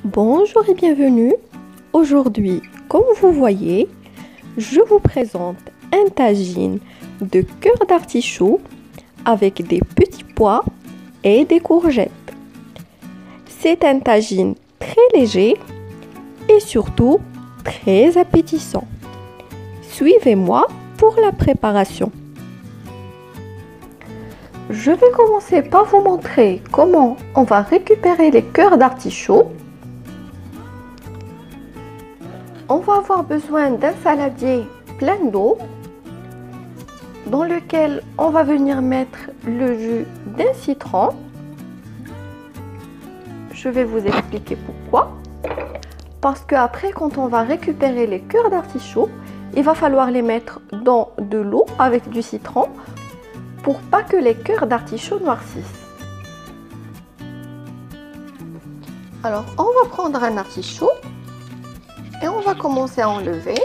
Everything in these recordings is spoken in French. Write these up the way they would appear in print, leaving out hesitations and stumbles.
Bonjour et bienvenue. Aujourd'hui, comme vous voyez, je vous présente un tagine de cœur d'artichaut avec des petits pois et des courgettes. C'est un tagine très léger et surtout très appétissant. Suivez-moi pour la préparation. Je vais commencer par vous montrer comment on va récupérer les cœurs d'artichaut. On va avoir besoin d'un saladier plein d'eau dans lequel on va venir mettre le jus d'un citron. Je vais vous expliquer pourquoi. Parce qu'après, quand on va récupérer les cœurs d'artichaut, il va falloir les mettre dans de l'eau avec du citron pour pas que les cœurs d'artichaut noircissent. Alors, on va prendre un artichaut et on va commencer à enlever.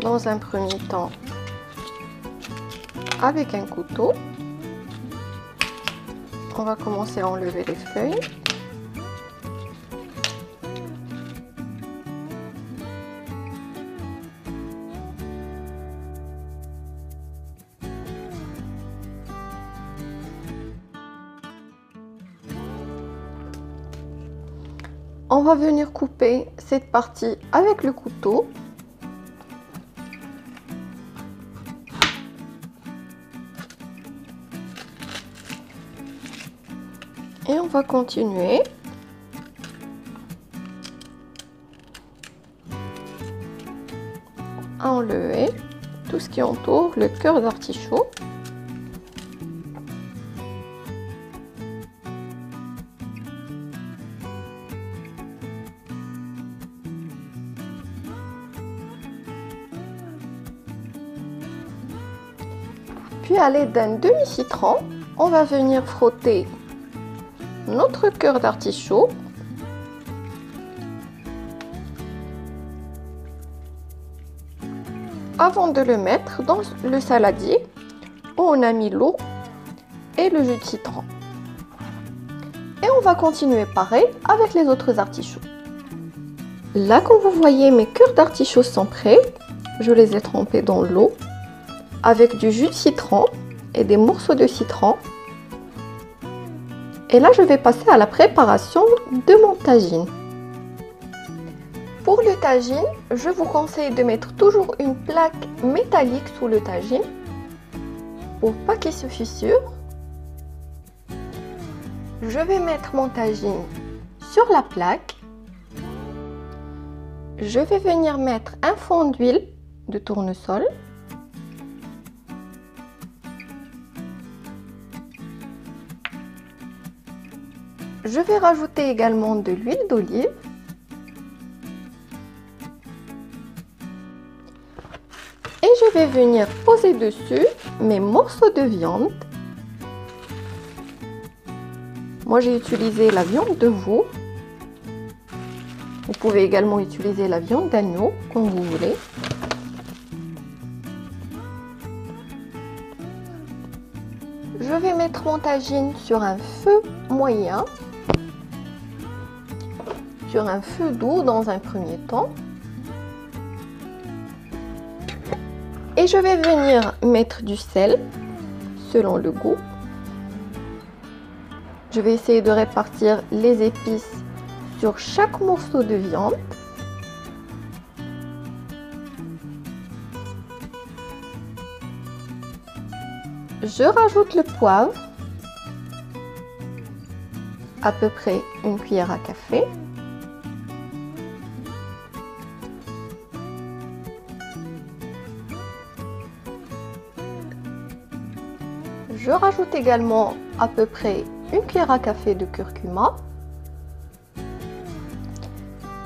Dans un premier temps, avec un couteau, on va commencer à enlever les feuilles. On va venir couper cette partie avec le couteau. Et on va continuer. À enlever tout ce qui entoure le cœur d'artichaut. Puis à l'aide d'un demi-citron, on va venir frotter notre cœur d'artichaut avant de le mettre dans le saladier où on a mis l'eau et le jus de citron. Et on va continuer pareil avec les autres artichauts. Là, comme vous voyez, mes cœurs d'artichaut sont prêts. Je les ai trempés dans l'eau avec du jus de citron et des morceaux de citron. Et là, je vais passer à la préparation de mon tagine. Pour le tagine, je vous conseille de mettre toujours une plaque métallique sous le tagine pour pas qu'il se fissure. Je vais mettre mon tagine sur la plaque. Je vais venir mettre un fond d'huile de tournesol. Je vais rajouter également de l'huile d'olive. Et je vais venir poser dessus mes morceaux de viande. Moi, j'ai utilisé la viande de veau. Vous pouvez également utiliser la viande d'agneau, comme vous voulez. Je vais mettre mon tagine sur un feu moyen. Sur un feu doux dans un premier temps. Et je vais venir mettre du sel selon le goût. Je vais essayer de répartir les épices sur chaque morceau de viande. Je rajoute le poivre, à peu près une cuillère à café. Je rajoute également à peu près une cuillère à café de curcuma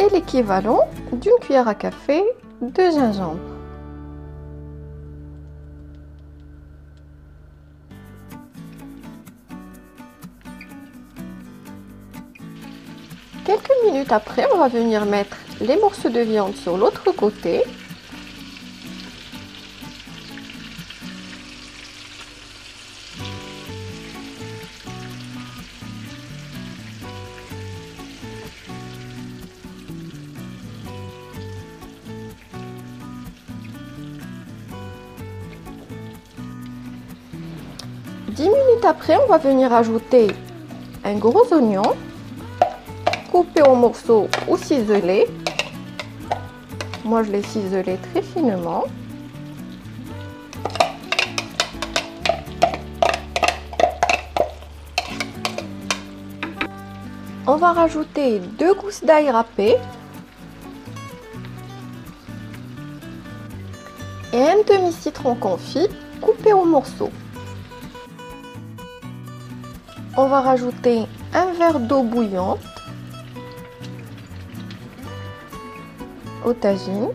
et l'équivalent d'une cuillère à café de gingembre. Quelques minutes après, on va venir mettre les morceaux de viande sur l'autre côté. 10 minutes après, on va venir ajouter un gros oignon coupé en morceaux ou ciselé. Moi, je l'ai ciselé très finement. On va rajouter 2 gousses d'ail râpées et un demi-citron confit coupé en morceaux. On va rajouter un verre d'eau bouillante au tagine.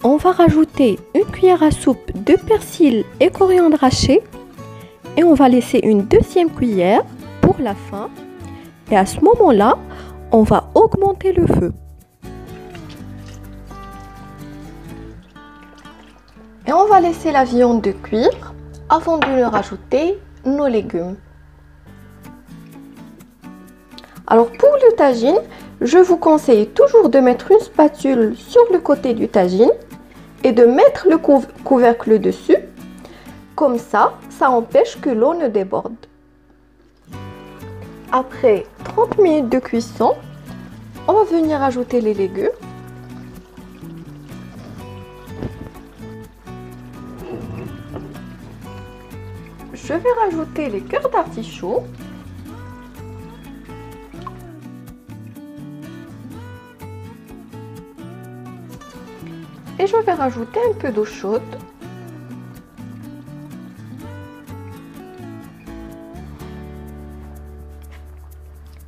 On va rajouter une cuillère à soupe de persil et coriandre haché et on va laisser une deuxième cuillère pour la fin. Et à ce moment-là, on va augmenter le feu. Et on va laisser la viande de cuire avant de leur rajouter nos légumes. Alors pour le tagine, je vous conseille toujours de mettre une spatule sur le côté du tagine et de mettre le couvercle dessus. Comme ça empêche que l'eau ne déborde. Après 30 minutes de cuisson, on va venir ajouter les légumes. Je vais rajouter les cœurs d'artichaut. Et je vais rajouter un peu d'eau chaude.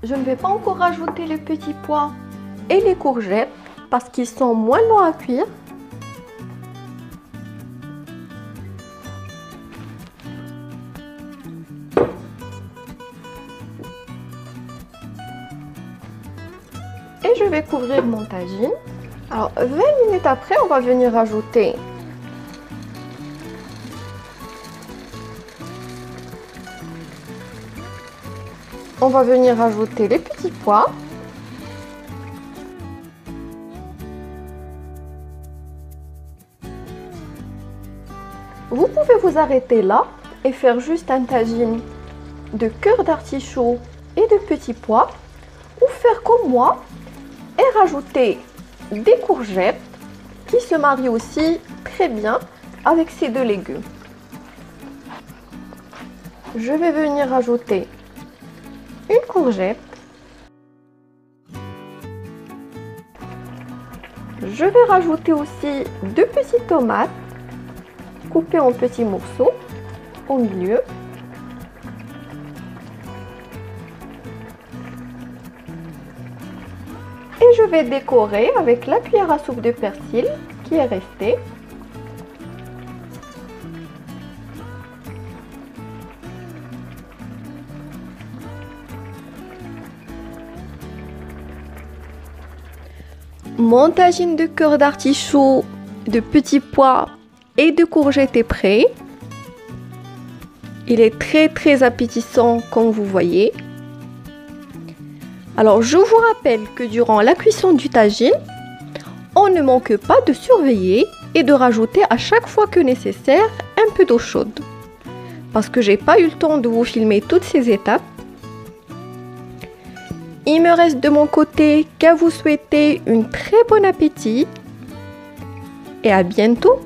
Je ne vais pas encore rajouter les petits pois et les courgettes parce qu'ils sont moins longs à cuire. Et je vais couvrir mon tagine. Alors 20 minutes après, on va venir rajouter les petits pois. Vous pouvez vous arrêter là et faire juste un tagine de cœur d'artichaut et de petits pois, ou faire comme moi et rajouter des courgettes qui se marient aussi très bien avec ces deux légumes. Je vais venir rajouter une courgette. Je vais rajouter aussi 2 petites tomates coupées en petits morceaux au milieu. Et je vais décorer avec la cuillère à soupe de persil qui est restée. Mon tagine de cœur d'artichaut, de petits pois et de courgettes est prêt. Il est très appétissant comme vous voyez. Alors je vous rappelle que durant la cuisson du tagine, on ne manque pas de surveiller et de rajouter à chaque fois que nécessaire un peu d'eau chaude. Parce que j'ai pas eu le temps de vous filmer toutes ces étapes. Il me reste de mon côté qu'à vous souhaiter une très bon appétit et à bientôt.